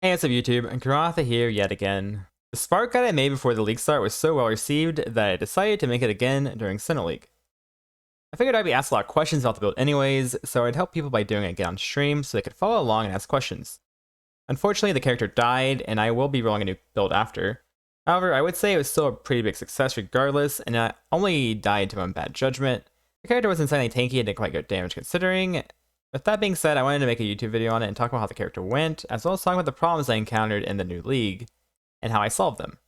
Hey, what's up YouTube? Goratha here yet again. The Spark guide I made before the league start was so well received that I decided to make it again during Sentinel League. I figured I'd be asked a lot of questions about the build anyways, so I'd help people by doing it again on stream so they could follow along and ask questions. Unfortunately, the character died, and I will be rolling a new build after. However, I would say it was still a pretty big success regardless, and I only died to my own bad judgment. The character was insanely tanky and did quite good damage considering. With that being said, I wanted to make a YouTube video on it and talk about how the character went, as well as talk about the problems I encountered in the new league, and how I solved them.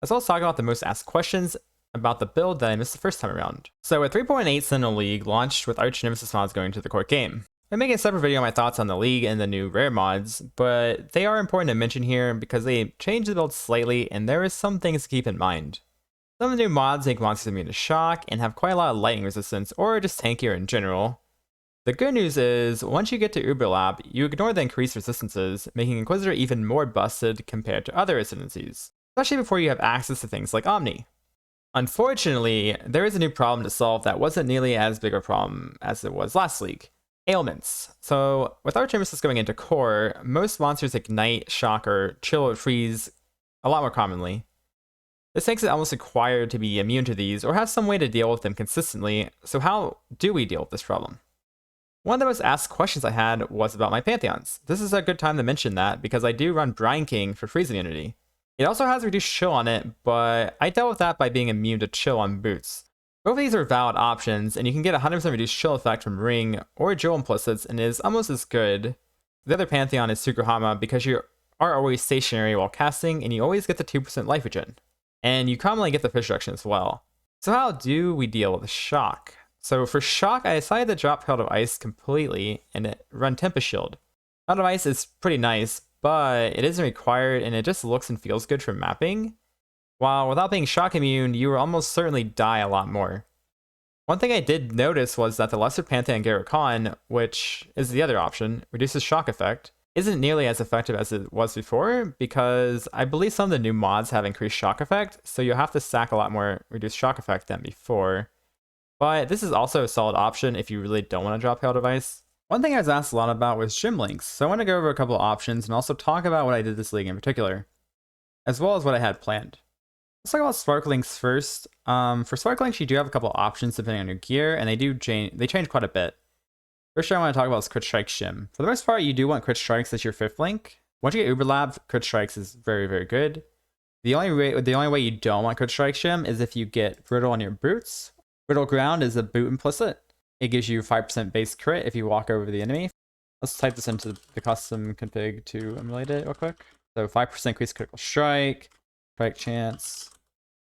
As well as talk about the most asked questions about the build that I missed the first time around. So at 3.8, Sentinel League launched with Archnemesis mods going to the core game. I'm making a separate video on my thoughts on the league and the new rare mods, but they are important to mention here because they changed the build slightly and there is some things to keep in mind. Some of the new mods make monsters immune to shock and have quite a lot of lightning resistance or just tankier in general. The good news is, once you get to Uber Lab, you ignore the increased resistances, making Inquisitor even more busted compared to other resistancies, especially before you have access to things like Omni. Unfortunately, there is a new problem to solve that wasn't nearly as big a problem as it was last league. Ailments. So, with Archnemesis going into core, most monsters ignite, shock, or chill or freeze a lot more commonly. This makes it almost required to be immune to these or have some way to deal with them consistently, so how do we deal with this problem? One of the most asked questions I had was about my Pantheons. This is a good time to mention that because I do run Brine King for freeze immunity. It also has reduced chill on it, but I dealt with that by being immune to chill on boots. Both of these are valid options, and you can get 100% reduced chill effect from Ring or Jewel implicits, and it is almost as good. The other Pantheon is Tsukuhama because you are always stationary while casting, and you always get the 2% life regen. And you commonly get the fish reduction as well. So how do we deal with the shock? So for shock, I decided to drop Herald of Ice completely and run Tempest Shield. Herald of Ice is pretty nice, but it isn't required and it just looks and feels good for mapping. While without being shock immune, you will almost certainly die a lot more. One thing I did notice was that the Lesser Pantheon Goratha, which is the other option, reduces shock effect, isn't nearly as effective as it was before because I believe some of the new mods have increased shock effect, so you'll have to stack a lot more reduced shock effect than before. But this is also a solid option if you really don't want to drop Hail Device. One thing I was asked a lot about was gym links, so I want to go over a couple of options and also talk about what I did this league in particular, as well as what I had planned. Let's talk about Spark Links first. For Spark Links, you do have a couple of options depending on your gear, and they change quite a bit. First thing I want to talk about is Crit Strike Shim. For the most part, you do want Crit Strikes as your 5th link. Once you get Uber Lab, Crit Strikes is very, very good. The only way you don't want Crit Strike Shim is if you get Brittle on your boots. Brittle Ground is a boot implicit. It gives you 5% base crit if you walk over the enemy. Let's type this into the custom config to emulate it real quick. So 5% increased critical strike chance.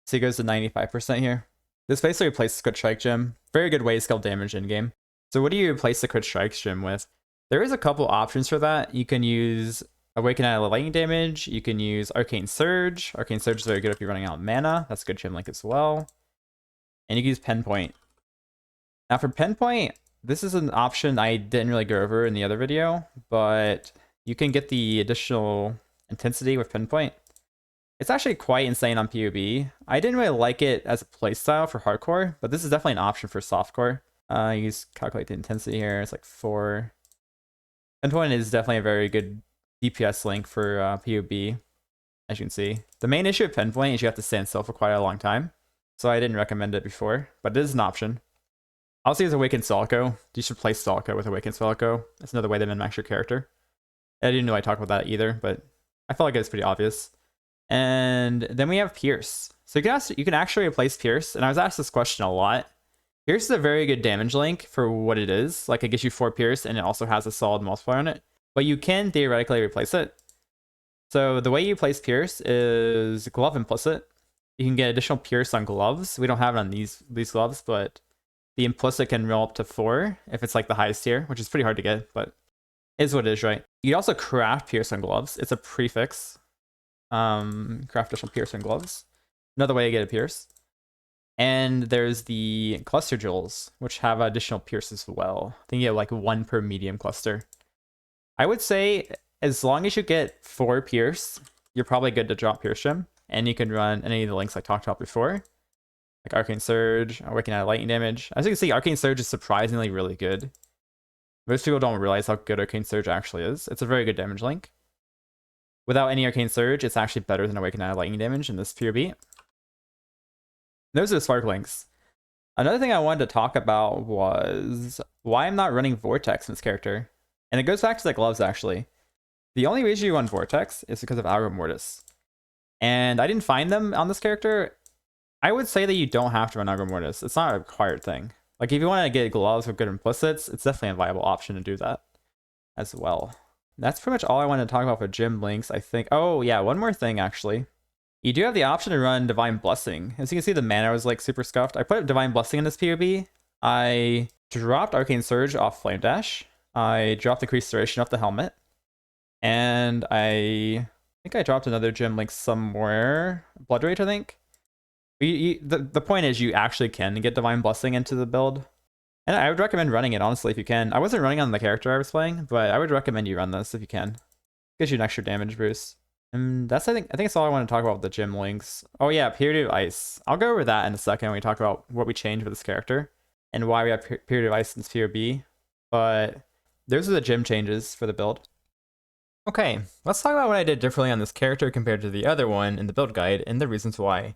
So it goes to 95% here. This basically replaces Crit Strike Gem. Very good way to scale damage in game. So what do you replace the Crit Strike Gem with? There is a couple options for that. You can use Awaken out of lightning damage. You can use Arcane Surge. Arcane Surge is very good if you're running out of mana. That's a good gem link as well. And you can use Pinpoint. Now for Pinpoint, this is an option I didn't really go over in the other video, but you can get the additional intensity with Pinpoint. It's actually quite insane on PoB. I didn't really like it as a playstyle for hardcore, but this is definitely an option for softcore. You just calculate the intensity here. It's like 4. Pinpoint is definitely a very good DPS link for PoB, as you can see. The main issue with Pinpoint is you have to stand still for quite a long time. So I didn't recommend it before, but it is an option. Also use Awakened Stalko. You should play Stalko with Awakened Stalko. That's another way to min-max your character. I didn't know I talked about that either, but I felt like it was pretty obvious. And then we have Pierce. So you can actually replace Pierce, and I was asked this question a lot. Pierce is a very good damage link for what it is. Like, it gives you 4 Pierce, and it also has a solid multiplier on it. But you can theoretically replace it. So the way you place Pierce is Glove Implicit. You can get additional Pierce on gloves. We don't have it on these gloves, but the implicit can roll up to 4 if it's like the highest tier, which is pretty hard to get, but it is what it is, right? You can also craft Pierce on gloves. It's a prefix. Craft additional Pierce on gloves. Another way to get a Pierce. And there's the Cluster Jewels, which have additional Pierce as well. I think you get like 1 per medium cluster. I would say as long as you get 4 Pierce, you're probably good to drop Pierce Gem. And you can run any of the links I talked about before, like Arcane Surge, Awaken out of lightning damage. As you can see, Arcane Surge is surprisingly really good. Most people don't realize how good Arcane Surge actually is. It's a very good damage link. Without any Arcane Surge, it's actually better than Awaken out of Lightning damage in this POB. Those are the Spark Links. Another thing I wanted to talk about was why I'm not running Vortex in this character. And it goes back to the gloves, actually. The only reason you run Vortex is because of Agro Mortis. And I didn't find them on this character. I would say that you don't have to run Agro Mortis. It's not a required thing. Like, if you want to get gloves with good implicits, it's definitely a viable option to do that as well. That's pretty much all I wanted to talk about for gym links, I think. Oh, yeah, one more thing, actually. You do have the option to run Divine Blessing. As you can see, the mana was, like, super scuffed. I put Divine Blessing in this POB. I dropped Arcane Surge off Flame Dash. I dropped Increased Duration off the Helmet. And I think I dropped another gym link somewhere. Blood Rage, I think. The point is, you actually can get Divine Blessing into the build. And I would recommend running it, honestly, if you can. I wasn't running on the character I was playing, but I would recommend you run this if you can. Gives you an extra damage boost. And that's, I think that's all I want to talk about with the gym links. Oh yeah, Period of Ice. I'll go over that in a second when we talk about what we changed with this character and why we have Period of Ice in this POB. But those are the gym changes for the build. Okay, let's talk about what I did differently on this character compared to the other one in the build guide and the reasons why.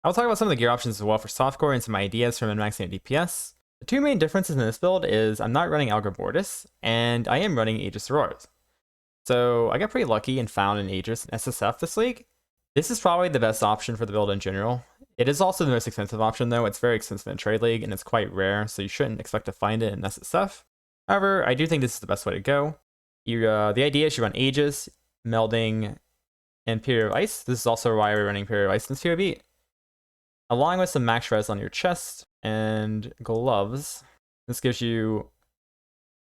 I'll talk about some of the gear options as well for softcore and some ideas for min-maxing at DPS. The two main differences in this build is I'm not running Agro Mortis, and I am running Aegis Auroras. So I got pretty lucky and found an Aegis in SSF this league. This is probably the best option for the build in general. It is also the most expensive option though. It's very expensive in Trade League, and it's quite rare, so you shouldn't expect to find it in SSF. However, I do think this is the best way to go. The idea is you run Aegis, Melding, and Period of Ice. This is also why we're running Period of Ice in this POB. Along with some max res on your chest and gloves. This gives you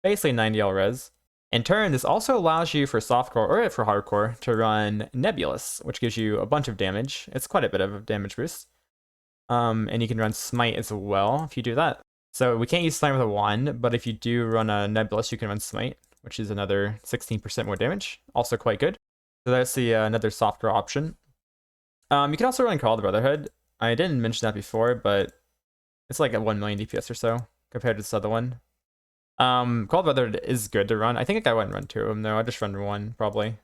basically 90L res. In turn, this also allows you for softcore or for hardcore to run Nebulous, which gives you a bunch of damage. It's quite a bit of a damage boost. And you can run Smite as well if you do that. So we can't use Smite with a wand, but if you do run a Nebulous, you can run Smite, which is another 16% more damage. Also quite good. So that's the another softcore option. You can also run Call of the Brotherhood. I didn't mention that before, but it's like a 1 million DPS or so compared to this other one. Call of the Brotherhood is good to run. I think I wouldn't run two of them though. I'd just run one probably.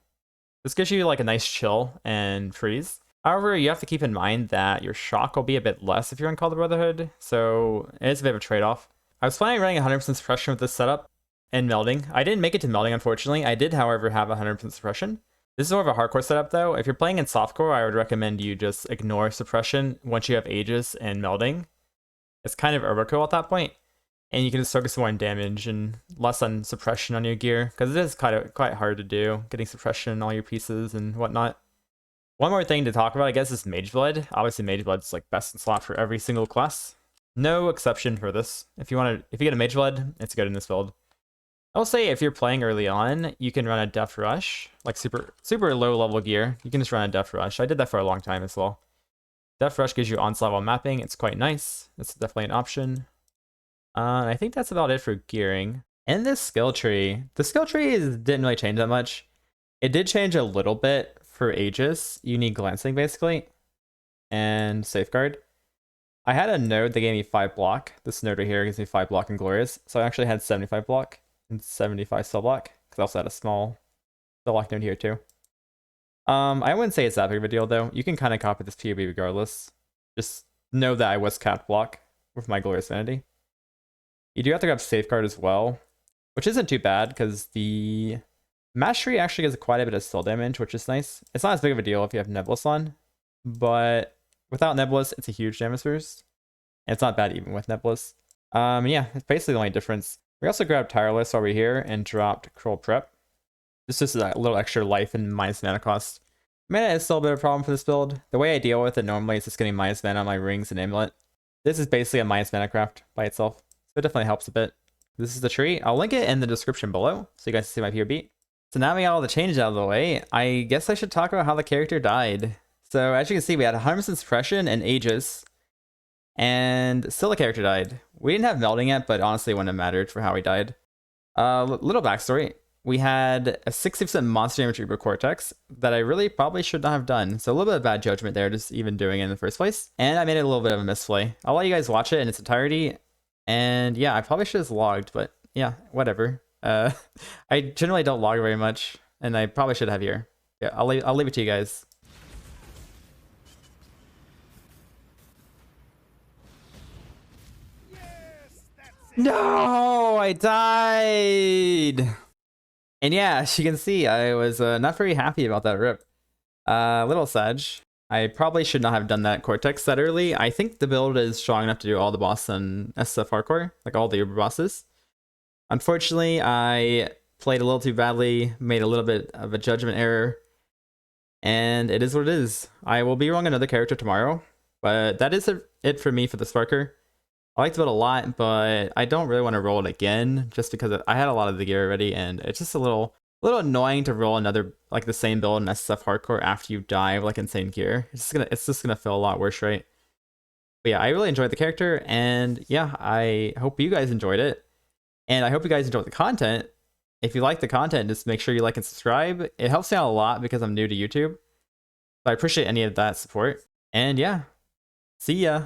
This gives you like a nice chill and freeze. However, you have to keep in mind that your shock will be a bit less if you're in Call of the Brotherhood, so it is a bit of a trade-off. I was planning on running 100% suppression with this setup and melding. I didn't make it to melding, unfortunately. I did, however, have 100% suppression. This is more of a hardcore setup though. If you're playing in softcore, I would recommend you just ignore suppression once you have Aegis and melding. It's kind of overkill at that point, and you can just focus more on damage and less on suppression on your gear, because it is quite hard to do, getting suppression on all your pieces and whatnot. One more thing to talk about, I guess, is Mageblood. Obviously, Mageblood's like best in slot for every single class. No exception for this. If you get a Mageblood, it's good in this build. I will say if you're playing early on, you can run a Death Rush, like super low level gear. You can just run a Death Rush. I did that for a long time as well. Death Rush gives you onslaught while mapping. It's quite nice. It's definitely an option. I think that's about it for gearing. And this skill tree. The skill tree didn't really change that much. It did change a little bit for Aegis. You need Glancing basically. And Safeguard. I had a node that gave me 5 block. This node right here gives me 5 block and Glorious. So I actually had 75 block and 75 cell block. Because I also had a small cell block node here too. I wouldn't say it's that big of a deal though. You can kind of copy this POB regardless. Just know that I was capped block with my Glorious Vanity. You do have to grab Safeguard as well, which isn't too bad because the Mastery actually gives quite a bit of still damage, which is nice. It's not as big of a deal if you have Nebulous on, but without Nebulous, it's a huge damage boost. And it's not bad even with Nebulous. Yeah, it's basically the only difference. We also grabbed Tireless over here and dropped Cruel Prep. This is a little extra life and minus mana cost. Mana is still a bit of a problem for this build. The way I deal with it normally is just getting minus mana on my rings and amulet. This is basically a minus mana craft by itself. So it definitely helps a bit. This is the tree. I'll link it in the description below so you guys can see my POB. So now we got all the changes out of the way, I guess I should talk about how the character died. So as you can see, we had 100% suppression and Aegis, and still the character died. We didn't have melding yet, but honestly it wouldn't have mattered for how he died. Little backstory. We had a 60% monster damage Uber Cortex that I really probably should not have done. So a little bit of bad judgment there, just even doing it in the first place. And I made it a little bit of a misplay. I'll let you guys watch it in its entirety. And yeah, I probably should have logged, but yeah, whatever. I generally don't log very much, and I probably should have here. Yeah, I'll leave it to you guys. No, I died. And yeah, as you can see, I was not very happy about that rip. Little Sag. I probably should not have done that Cortex that early. I think the build is strong enough to do all the boss and SF hardcore, like all the Uber bosses. Unfortunately, I played a little too badly, made a little bit of a judgment error, and it is what it is. I will be wrong another character tomorrow, but that is it for me for the Sparker. I like the build a lot, but I don't really want to roll it again, just because I had a lot of the gear already, and it's just a little annoying to roll another, like the same build in SF hardcore after you die of like insane gear. It's just gonna feel a lot worse, right? But yeah, I really enjoyed the character, and yeah, I hope you guys enjoyed it. And I hope you guys enjoyed the content. If you like the content, just make sure you like and subscribe. It helps me out a lot because I'm new to YouTube. So I appreciate any of that support. And yeah, see ya.